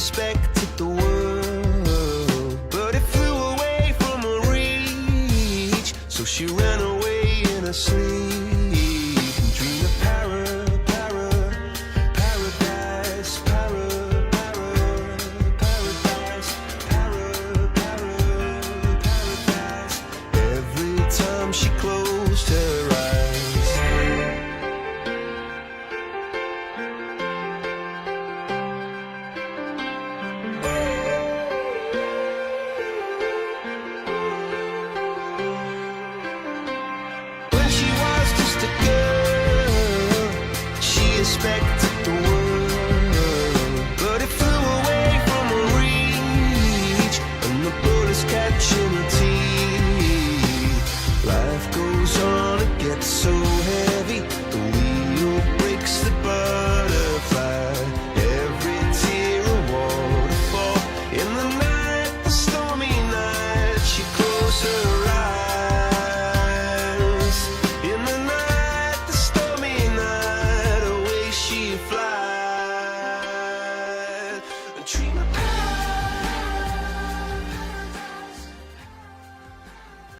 expected the world, but it flew away from her reach. So she ran away in her sleep and dreamed of paradise, paradise. Every time she closed her eyes. Expected the world, but it flew away from her reach, and the bullets catching her teeth. Life goes on, it gets so heavy, the wheel breaks the butterfly. Every tear a waterfall. In the night the storm